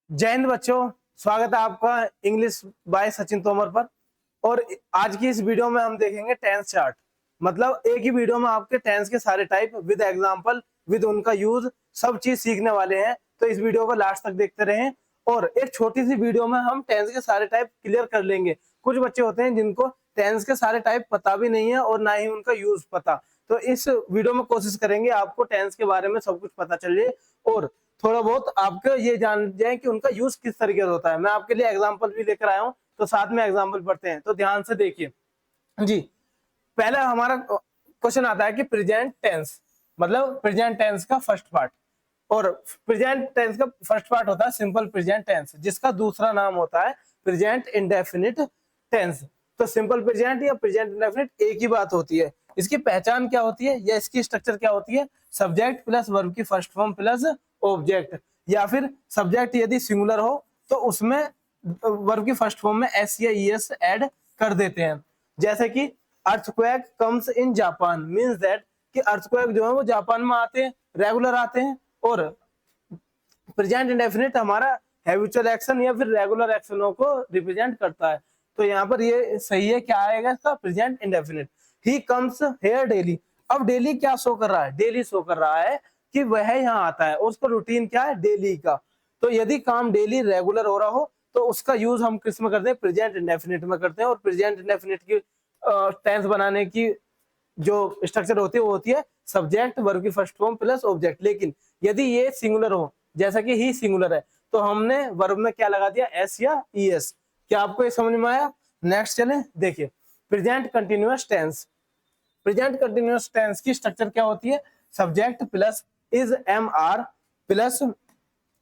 जय हिंद बच्चों, स्वागत है आपका इंग्लिश बाय सचिन तोमर पर। और आज की इस वीडियो में हम देखेंगे टेंस चार्ट। मतलब एक ही वीडियो में आपके टेंस के सारे टाइप विद एग्जांपल विद उनका यूज सब चीज सीखने वाले हैं। तो इस वीडियो को लास्ट तक देखते रहें। और एक छोटी सी वीडियो में हम टेंस के सारे टाइप क्लियर कर लेंगे। कुछ बच्चे होते हैं जिनको टेंस के सारे टाइप पता भी नहीं है और ना ही उनका यूज पता। तो इस वीडियो में कोशिश करेंगे आपको टेंस के बारे में सब कुछ पता चल जाए और थोड़ा बहुत आपको ये जान जाए कि उनका यूज किस तरीके से होता है। मैं आपके लिए एग्जांपल भी लेकर आया हूं, तो साथ में एग्जांपल पढ़ते हैं। तो ध्यान से देखिए जी। पहला हमारा क्वेश्चन आता है कि प्रेजेंट टेंस, मतलब प्रेजेंट टेंस का फर्स्ट पार्ट। और प्रेजेंट टेंस का फर्स्ट पार्ट होता है सिंपल प्रेजेंट टेंस, जिसका दूसरा नाम होता है प्रेजेंट इंडेफिनिट टेंस। तो सिंपल प्रेजेंट या प्रेजेंट इंडेफिनिट एक ही बात होती है। इसकी पहचान क्या होती है या इसकी स्ट्रक्चर क्या होती है? सब्जेक्ट प्लस वर्ब की फर्स्ट फॉर्म प्लस ऑब्जेक्ट, या फिर सब्जेक्ट यदि सिंगुलर हो तो उसमें वर्ब की फर्स्ट फॉर्म में एस या ईएस ऐड कर देते हैं। जैसे कि earthquake comes in Japan means that कि अर्थक्वेक जो है वो जापान में आते हैं, रेगुलर आते हैं। और प्रेजेंट इंडेफिनिट हमारा हैबिचुअल एक्शन या फिर रेगुलर एक्शनों को रिप्रेजेंट करता है। तो यहाँ पर ये सही है, क्या आएगा इसका? Present indefinite. He comes here daily. अब डेली क्या शो कर रहा है? डेली शो कर रहा है कि वह यहाँ आता है, उसका रूटीन क्या है? डेली का। तो यदि काम डेली रेगुलर हो रहा हो तो उसका यूज हम किस में करते हैं? प्रेजेंट इंडेफिनिट में करते हैं। और प्रेजेंट इंडेफिनिट की टेंस बनाने की जो स्ट्रक्चर होती है वो होती है सब्जेक्ट वर्ब की फर्स्ट फॉर्म प्लस ऑब्जेक्ट। लेकिन यदि ये सिंगुलर हो, जैसा कि ही सिंगुलर है, तो हमने वर्ब में क्या लगा दिया? एस या ईएस। क्या आपको ये समझ में आया? नेक्स्ट चले देखिए present continuous tense. Present continuous tense की स्ट्रक्चर क्या होती है? Subject plus is am are plus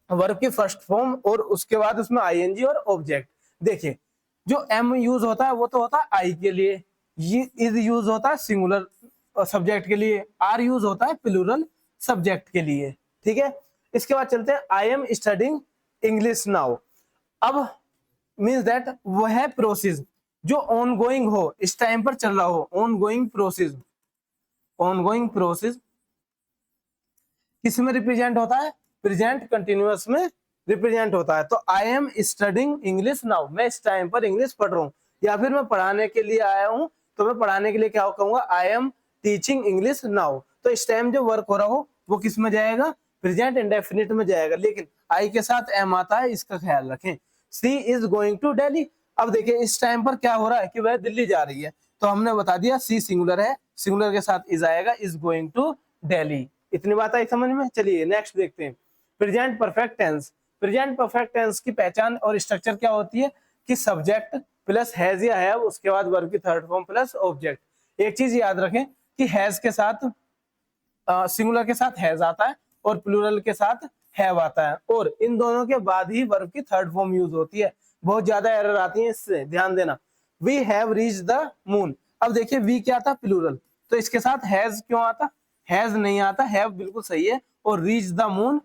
verb की फर्स्ट फॉर्म और उसके बाद उसमें आईएनजी और ऑब्जेक्ट। देखिए जो एम यूज होता है वो तो होता है आई के लिए, ये इज यूज होता है सिंगुलर सब्जेक्ट के लिए, आर यूज होता है प्लूरल सब्जेक्ट के लिए। ठीक है, इसके बाद चलते हैं I am studying English now. अब मीन्स दैट वह प्रोसेस जो ऑन गोइंग हो, इस टाइम पर चल रहा हो, on going process. On going process किस में रिप्रेजेंट होता है? प्रेजेंट कंटिन्यूअस में रिप्रेजेंट होता है। तो I am studying English now, मैं इस टाइम पर इंग्लिश पढ़ रहा हूँ। या फिर मैं पढ़ाने के लिए आया हूँ, तो मैं पढ़ाने के लिए क्या कहूंगा? I am teaching English now. तो इस टाइम जो वर्क हो रहा हो वो किस में जाएगा? प्रेजेंट इंडेफिनिट में जाएगा। लेकिन आई के साथ एम आता है, इसका ख्याल रखें। सी इज गोइंग टू दिल्ली। अब देखिए इस टाइम पर क्या हो रहा है कि वह दिल्ली जा रही है, तो हमने बता दिया सी सिंगुलर है, सिंगुलर के साथ इज आएगा, इज गोइंग टू दिल्ली। इतनी बात आई समझ में? चलिए नेक्स्ट देखते हैं present perfect tense. Present perfect tense की पहचान और स्ट्रक्चर क्या होती है कि सब्जेक्ट प्लस हैज या हैव, उसके बाद वर्ब की थर्ड फॉर्म प्लस ऑब्जेक्ट। एक चीज याद रखें कि हैज के साथ सिंगुलर के साथ हैज आता है और प्लूरल के साथ हैव आता है, और इन दोनों के बाद ही वर्ब की थर्ड फॉर्म यूज होती है। बहुत ज्यादा एरर आती है, इससे ध्यान देना। We have reach the moon. अब देखिए वी क्या था? प्लूरल, तो इसके साथ हैज क्यों आता? हैज नहीं आता, हैव बिल्कुल सही है। और रीच द मून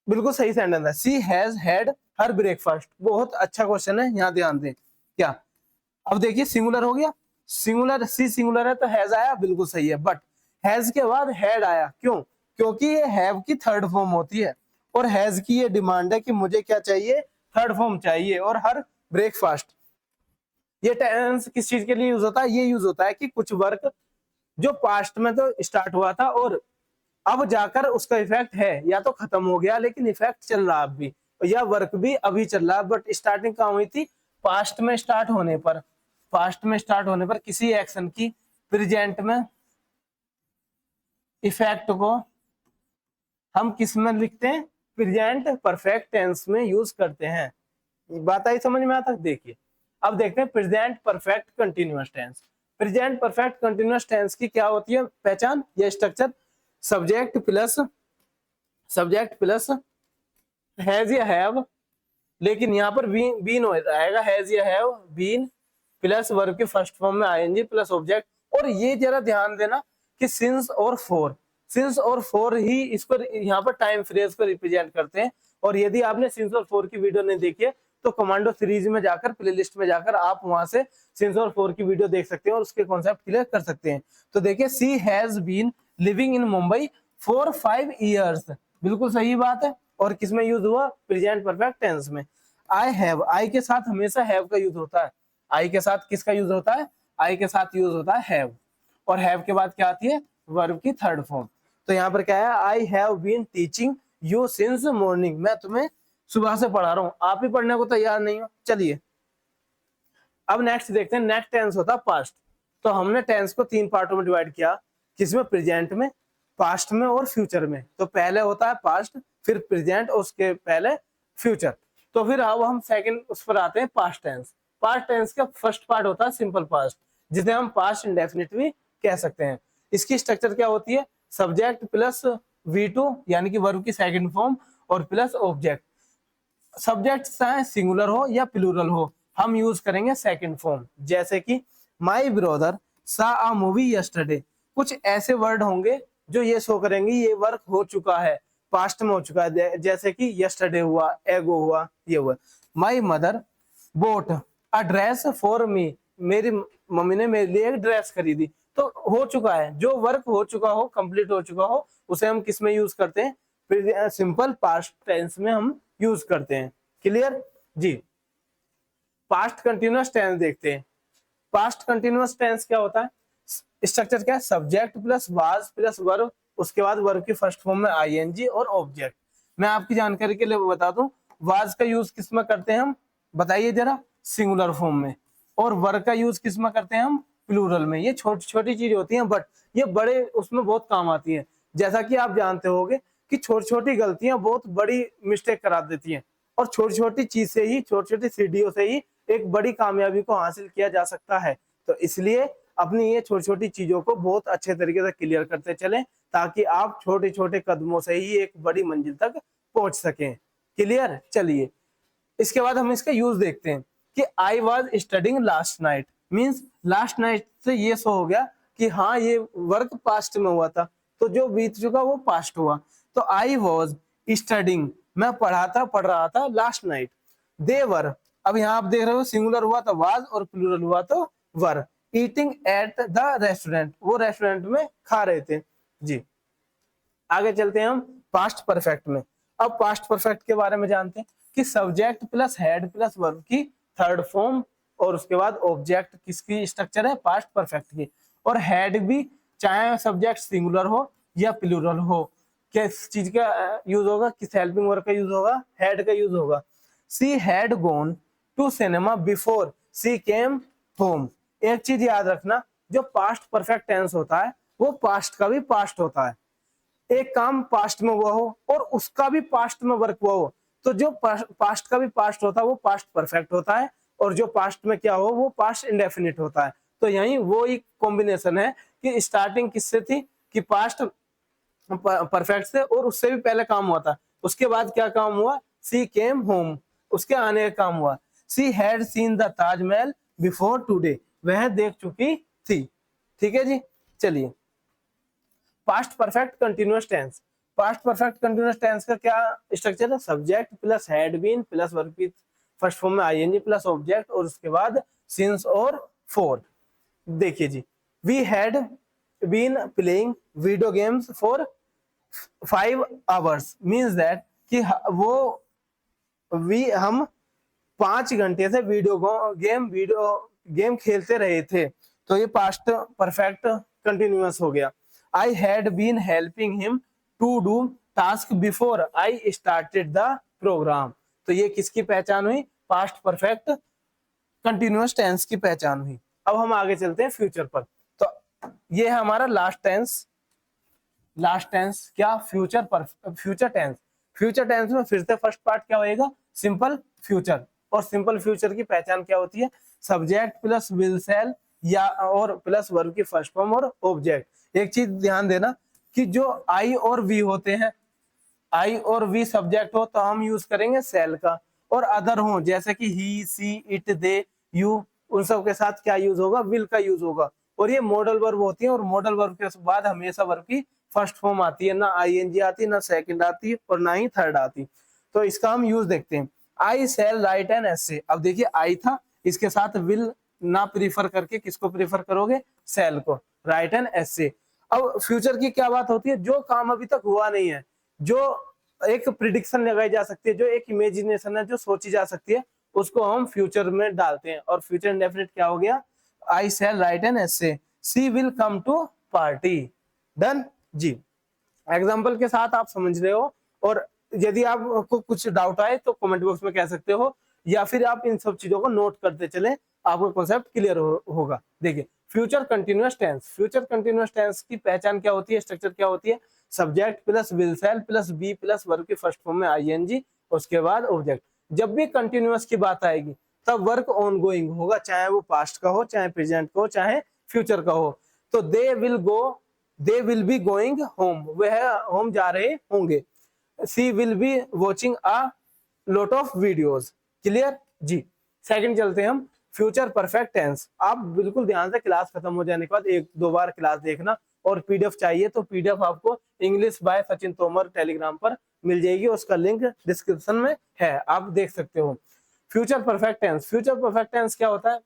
बिल्कुल सही सेंटेंस है। सी हैज हैड हर ब्रेकफास्ट। बहुत अच्छा क्वेश्चन है, यहाँ ध्यान दें। क्या? अब देखिए सिंगुलर हो गया, सिंगुलर सी सिंगुलर है तो हैज आया, बिल्कुल सही है। बट हैज के बाद हैड आया, क्यों? क्योंकि ये हैव की थर्ड फॉर्म होती है और हैज की ये डिमांड है कि मुझे क्या चाहिए? थर्ड फॉर्म चाहिए। और हर ब्रेकफास्ट, ये टेंस किस चीज के लिए यूज होता है? ये यूज होता है कि कुछ वर्क जो पास्ट में तो स्टार्ट हुआ था और अब जाकर उसका इफेक्ट है या तो खत्म हो गया, लेकिन इफेक्ट चल रहा अब भी, या वर्क भी अभी चल रहा है, बट स्टार्टिंग कहाँ हुई थी? पास्ट में स्टार्ट होने पर। पास्ट में स्टार्ट होने पर किसी एक्शन की प्रेजेंट में इफेक्ट को हम किस में लिखते हैं? प्रेजेंट परफेक्ट टेंस में यूज करते हैं। बात आई समझ में? आता देखिए अब देखते हैं present perfect continuous tense. Present perfect continuous tense की क्या होती है पहचान या स्ट्रक्चर? सब्जेक्ट प्लस हैज या हैव, लेकिन यहाँ पर बीन हो जाएगा, हैज या हैव बीन प्लस वर्ब के फर्स्ट फॉर्म में आईएनजी प्लस ऑब्जेक्ट। और ये जरा ध्यान देना कि सिंस और फोर, सिंस और फोर ही इसको यहाँ पर टाइम फ्रेज को रिप्रेजेंट करते हैं। और यदि आपने सिंस और फोर की वीडियो नहीं देखी है तो कमांडो सीरीज में जाकर प्लेलिस्ट में जाकर आप वहां से सिंस और फोर की वीडियो देख सकते हैं और उसके कॉन्सेप्ट क्लियर कर सकते हैं। तो देखिए she has been living in Mumbai for 5 years, बिल्कुल सही बात है। और किसमें यूज हुआ, प्रेजेंट परफेक्ट टेंस में। आई हैव, आई के साथ हमेशा हैव का यूज होता है। आई के साथ किसका यूज होता है, आई के साथ यूज होता है हैव, और हैव के बाद क्या आती है, वर्ब की थर्ड फॉर्म। तो यहाँ पर क्या है, I have been teaching you since morning, मैं तुम्हें सुबह से पढ़ा रहा हूँ, आप ही पढ़ने को तैयार नहीं हो। चलिए अब नेक्स्ट देखते हैं, नेक्स्ट टेंस होता है पास्ट। तो हमने टेंस को 3 पार्टों में डिवाइड किया, किसमें, प्रेजेंट में, पास्ट में और फ्यूचर में। तो पहले होता है पास्ट, फिर प्रेजेंट और उसके पहले फ्यूचर। तो फिर अब हम सेकंड उस पर आते हैं, पास्ट टेंस। पास्ट टेंस का फर्स्ट पार्ट होता है सिंपल पास्ट, जिसे हम पास्ट इंडेफिनिट भी कह सकते हैं। इसकी स्ट्रक्चर क्या होती है, सब्जेक्ट प्लस V2 यानी कि वर्ब की सेकंड फॉर्म और प्लस ऑब्जेक्ट। सब्जेक्ट चाहे सिंगुलर हो या प्लूरल हो, हम यूज करेंगे सेकंड फॉर्म। जैसे कि माई ब्रदर सा अ मूवी यस्टरडे, कुछ ऐसे वर्ड होंगे जो ये शो करेंगे ये वर्क हो चुका है, पास्ट में हो चुका है। जैसे कि यस्टरडे हुआ, एगो हुआ, ये हुआ। My mother boat a dress for me, मेरी मम्मी ने मेरे लिए एक ड्रेस खरीदी। तो हो चुका है, जो वर्क हो चुका हो, कंप्लीट हो चुका हो, उसे हम किस में यूज करते हैं, फिर सिंपल पास्ट टेंस में हम यूज करते हैं। क्लियर जी। पास्ट कंटिन्यूअस टेंस देखते हैं। पास्ट कंटिन्यूअस टेंस क्या होता है, स्ट्रक्चर क्या है, subject plus was plus verb, उसके बाद वर्ब की फर्स्ट फॉर्म में आईएनजी और ऑब्जेक्ट। मैं आपकी जानकारी के लिए बता दूं, वाज का यूज किस में करते हैं हम, बताइए जरा, सिंगुलर फॉर्म में। और वर्ब का यूज किस में करते हैं हम, प्लूरल में। ये छोटी छोटी चीज होती हैं, बट ये बड़े उसमें बहुत काम आती है। जैसा कि आप जानते होंगे कि छोटी छोटी गलतियां बहुत बड़ी मिस्टेक करा देती हैं, और छोटी छोटी चीज से ही, छोटी छोटी सीढ़ियों से ही एक बड़ी कामयाबी को हासिल किया जा सकता है। तो इसलिए अपनी ये छोटी छोटी चीजों को बहुत अच्छे तरीके से क्लियर करते चलें, ताकि आप छोटे छोटे कदमों से ही एक बड़ी मंजिल तक पहुंच सकें। क्लियर। चलिए इसके बाद हम इसका यूज देखते हैं कि I was studying last night, means last night से ये सो हो गया कि हाँ ये वर्क पास्ट में हुआ था, तो जो बीत चुका वो पास्ट हुआ। तो आई वॉज स्टडिंग, मैं पढ़ रहा था लास्ट नाइट। देवर, अब यहाँ आप देख रहे हो सिंगुलर हुआ तो वाज और प्लूरल हुआ तो वर। ईटिंग एट द रेस्टोरेंट, वो रेस्टोरेंट में खा रहे थे जी। आगे चलते हैं हम पास्ट परफेक्ट में। अब पास्ट परफेक्ट के बारे में जानते हैं कि subject plus head plus verb की थर्ड फॉर्म, और उसके बाद ऑब्जेक्ट किसकी स्ट्रक्चर है, पास्ट परफेक्ट की। और हेड भी, चाहे सब्जेक्ट सिंगुलर हो या प्लूरल हो, किस चीज का यूज होगा, किस हेल्पिंग वर्ब का यूज होगा, हेड का यूज होगा। She had gone to cinema before she came home. एक चीज याद रखना, जो पास्ट परफेक्ट टेंस होता है वो पास्ट का भी पास्ट होता है। एक काम पास्ट में हुआ हो और उसका भी पास्ट में वर्क हुआ हो, तो जो पास्ट का भी पास्ट होता है वो पास्ट परफेक्ट होता है, और जो पास्ट में क्या हो वो पास्ट इंडेफिनिट होता है। तो यही वो एक कॉम्बिनेशन है कि स्टार्टिंग किससे थी, कि पास्ट परफेक्ट से, और उससे भी पहले काम हुआ था, उसके बाद क्या काम हुआ, सी केम होम, उसके आने का काम हुआ। She had seen the Taj Mahal before today, वह देख चुकी थी। ठीक है जी। चलिए past perfect continuous tense. Past perfect continuous tense का क्या स्ट्रक्चर है, subject plus had been plus verb की फर्स्ट फॉर्म में आईएनजी प्लस ऑब्जेक्ट, और उसके बाद सिंस और फॉर। देखिए जी, we had been playing video games for 5 hours, means that कि वो हम 5 घंटे से वीडियो गेम खेलते रहे थे। तो ये पास्ट परफेक्ट कंटिन्यूअस हो गया। I had been helping him to do task before I started the programme. तो ये किसकी पहचान हुई, पास्ट परफेक्ट कंटिन्यूअस टेंस की पहचान हुई। अब हम आगे चलते हैं फ्यूचर पर। तो ये है हमारा लास्ट टेंस। लास्ट टेंस क्या, फ्यूचर टेंस। फ्यूचर टेंस में फिर से फर्स्ट पार्ट क्या होएगा, सिंपल फ्यूचर। और सिंपल फ्यूचर की पहचान क्या होती है, सब्जेक्ट प्लस विल शैल या और प्लस वर्ब की फर्स्ट फॉर्म और ऑब्जेक्ट। एक चीज ध्यान देना कि जो आई और वी होते हैं, आई और वी सब्जेक्ट हो तो हम यूज करेंगे शैल का, और अदर हो जैसे कि ही सी इट दे यू, उन सब के साथ क्या यूज होगा, विल का यूज होगा। और ये मॉडल वर्ब होती है, और मॉडल वर्ब के बाद हमेशा वर्ब की फर्स्ट फॉर्म आती है, ना आईएनजी आती, ना सेकंड आती, और ना ही थर्ड आती। तो इसका हम यूज देखते हैं। आई शैल राइट एन एसे। अब देखिए आई था, इसके साथ विल ना प्रीफर करके किसको प्रीफर करोगे, शैल को, राइट एन एसे। अब फ्यूचर की क्या बात होती है, जो काम अभी तक हुआ नहीं है, जो एक प्रिडिक्शन लगाई जा सकती है, जो एक इमेजिनेशन है जो सोची जा सकती है, उसको हम फ्यूचर में डालते हैं। और फ्यूचर इंडेफिनिट क्या हो गया, I shall write an essay, she will come to party. Done जी। एग्जाम्पल के साथ आप समझ रहे हो, और यदि आपको कुछ डाउट आए तो कमेंट बॉक्स में कह सकते हो, या फिर आप इन सब चीजों को नोट करते चले, आपको कॉन्सेप्ट क्लियर होगा। देखिए future continuous tense, future continuous tense की पहचान क्या होती है, स्ट्रक्चर क्या होती है, subject plus will shall plus be plus verb की फर्स्ट फॉर्म में आईएनजी, उसके बाद ऑब्जेक्ट। जब भी कंटिन्यूअस की बात आएगी तब वर्क ऑनगोइंग होगा, चाहे वो पास्ट का हो, चाहे प्रेजेंट का हो, चाहे फ्यूचर का हो। तो they will go, they will be going home, वह होम जा रहे होंगे। She will be watching a lot of videos. Clear जी। सेकंड चलते हैं हम, फ्यूचर परफेक्ट टेंस। आप बिल्कुल ध्यान से क्लास खत्म हो जाने के बाद एक दो बार क्लास देखना, और पीडीएफ चाहिए तो पीडीएफ आपको English by Sachin Tomar Telegram पर मिल जाएगी, उसका लिंक डिस्क्रिप्शन में है, आप देख सकते हो। Future perfect tense, future perfect tense क्या होता है,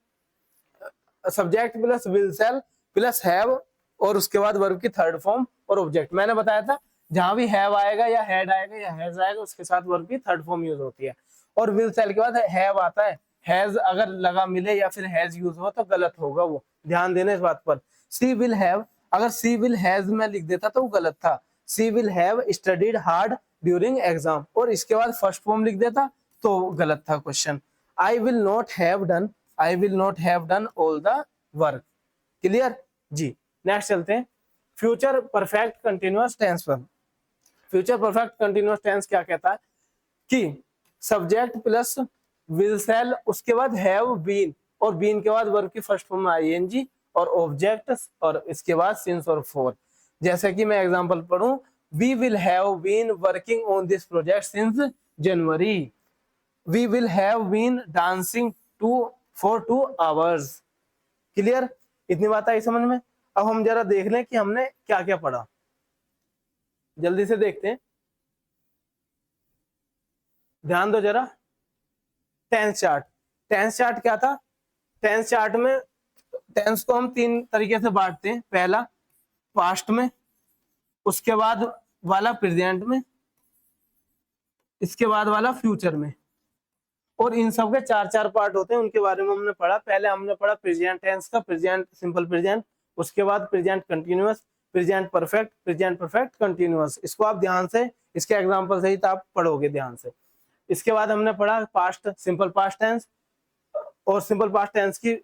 subject plus will shall plus have, और उसके बाद वर्ब की थर्ड फॉर्म और ऑब्जेक्ट। मैंने बताया था जहां भी हैव आएगा या हैड आएगा या हैज आएगा, उसके साथ वर्ब की थर्ड फॉर्म यूज होती है। और विल शैल के बाद हैव आता है, हैज अगर लगा मिले या फिर हैज यूज हो तो गलत होगा, वो ध्यान देना इस बात पर। सी विल हैव, अगर सी विल हैज में लिख देता तो वो गलत था, she will have studied hard during exam, और इसके बाद फर्स्ट फॉर्म लिख देता तो गलत था question. I will not have done, I will not have done all the work. Clear जी। नेक्स्ट चलते हैं फ्यूचर परफेक्ट कंटिन्यूअस टेंस पर। फ्यूचर परफेक्ट कंटिन्यूअस टेंस क्या कहता है कि सब्जेक्ट प्लस विल शैल, उसके बाद हैव बीन, और बीन के बाद वर्ब की फर्स्ट फॉर्म में आईएनजी और ऑब्जेक्ट, और इसके बाद सिंस और फॉर। जैसे कि मैं एग्जांपल पढ़ूं, we will have been working on this project since January, we will have been dancing for 2 hours। Clear, इतनी बात आई समझ में। अब हम जरा देख लें कि हमने क्या क्या पढ़ा, जल्दी से देखते हैं, ध्यान दो जरा। टेंस चार्ट, टेंस चार्ट क्या था, टेंस चार्ट में टेंस को हम 3 तरीके से बांटते हैं। पहला पास्ट में, उसके बाद वाला प्रेजेंट में, इसके बाद वाला फ्यूचर में, और इन सब के 4-4 पार्ट होते हैं, उनके बारे में हमने पढ़ा। पहले हमने पढ़ा प्रेजेंट टेंस का, प्रेजेंट सिंपल प्रेजेंट, उसके बाद present continuous, present perfect, present perfect continuous. इसको आप ध्यान से, इसके एग्जांपल सहित आप पढ़ोगे ध्यान से। इसके बाद हमने पढ़ा पास्ट, सिंपल पास्ट टेंस, और सिंपल पास्ट टेंस की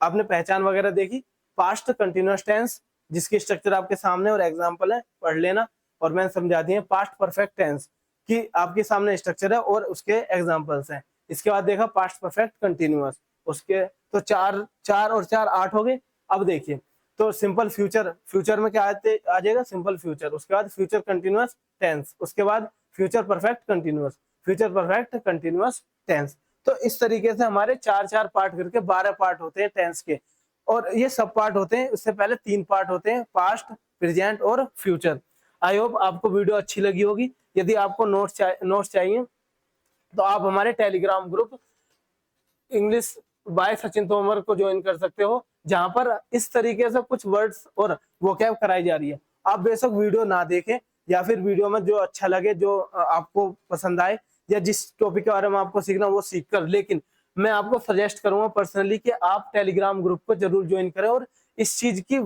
आपने पहचान वगैरह देखी। पास्ट कंटिन्यूअस टेंस जिसकी स्ट्रक्चर आपके सामने और एग्जांपल है, पढ़ लेना, और मैंने समझा दिए। पास्ट परफेक्ट टेंस की आपके सामने स्ट्रक्चर है और उसके एग्जांपल्स हैं। इसके बाद देखा पास्ट परफेक्ट कंटिन्यूअस, उसके तो 4 और 4 8 हो गए। अब देखिए तो सिंपल फ्यूचर, फ्यूचर में क्या आ जाएगा, सिंपल फ्यूचर, उसके बाद फ्यूचर कंटिन्यूअस टेंस, उसके बाद future perfect continuous, future perfect continuous tense. तो इस तरीके से हमारे 4-4 पार्ट करके 12 पार्ट होते हैं टेंस के, और ये सब पार्ट होते हैं। उससे पहले 3 पार्ट होते हैं, पास्ट, प्रेजेंट और फ्यूचर। आई होप आपको वीडियो अच्छी लगी होगी। यदि आपको नोट्स चाहिए तो आप हमारे Telegram group English by Sachin Tomar को ज्वाइन कर सकते हो, जहां पर इस तरीके से कुछ वर्ड्स और वोकैब कराई जा रही है। आप बेशक वीडियो ना देखें, या फिर वीडियो में जो अच्छा लगे, जो आपको पसंद आए, या जिस टॉपिक के बारे में आपको सीखना वो सीख कर, लेकिन मैं आपको सजेस्ट करूंगा पर्सनली कि आप टेलीग्राम ग्रुप को जरूर ज्वाइन करें, और इस चीज की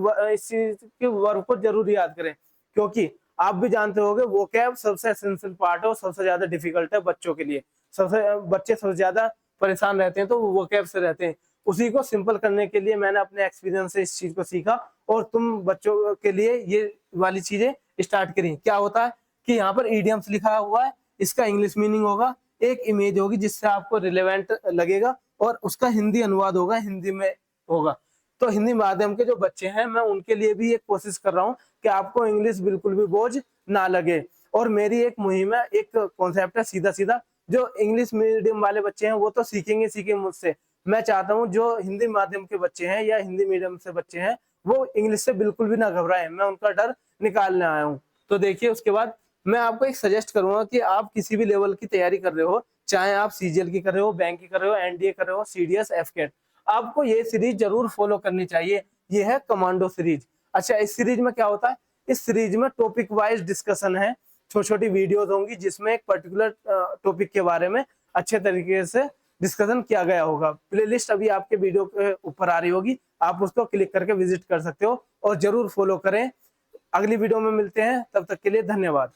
वर्क को जरूर याद करें, क्योंकि आप भी जानते होंगे वोकैब सबसे एसेंशियल पार्ट है और सबसे ज्यादा डिफिकल्ट है बच्चों के लिए। बच्चे सबसे ज्यादा परेशान रहते हैं तो वो वोकैब से रहते हैं। उसी को सिंपल करने के लिए मैंने अपने एक्सपीरियंस से इस चीज को सीखा, और तुम बच्चों के लिए ये वाली चीजें स्टार्ट करी। क्या होता है कि यहाँ पर इडियम्स लिखा हुआ है, इसका इंग्लिश मीनिंग होगा, एक इमेज होगी जिससे आपको रिलेवेंट लगेगा, और उसका हिंदी अनुवाद होगा, हिंदी में होगा। तो हिंदी माध्यम के जो बच्चे हैं, मैं उनके लिए भी एक कोशिश कर रहा हूँ कि आपको इंग्लिश बिल्कुल भी बोझ ना लगे। और मेरी एक मुहिम है, एक कॉन्सेप्ट है सीधा सीधा, जो इंग्लिश मीडियम वाले बच्चे हैं वो तो सीखेंगे मुझसे। मैं चाहता हूँ जो हिंदी माध्यम के बच्चे हैं या हिंदी मीडियम से बच्चे हैं, वो इंग्लिश से बिल्कुल भी ना घबराएं, मैं उनका डर निकालने आया हूँ। तो देखिए उसके बाद मैं आपको एक सजेस्ट करूंगा कि आप किसी भी लेवल की तैयारी कर रहे हो, चाहे आप सीजीएल की कर रहे हो, बैंक की कर रहे हो, एनडीए कर रहे हो, सीडीएस, एफकेट, आपको ये सीरीज जरूर फॉलो करनी चाहिए। ये है कमांडो सीरीज। अच्छा, इस सीरीज में क्या होता है, इस सीरीज में टॉपिक वाइज डिस्कशन है, छोटी छोटी वीडियोस होंगी जिसमें एक पर्टिकुलर टॉपिक के बारे में अच्छे तरीके से डिस्कशन किया गया होगा। प्लेलिस्ट अभी आपके वीडियो के ऊपर आ रही होगी, आप उसको क्लिक करके विजिट कर सकते हो और जरूर फॉलो करें। अगली वीडियो में मिलते हैं, तब तक के लिए धन्यवाद।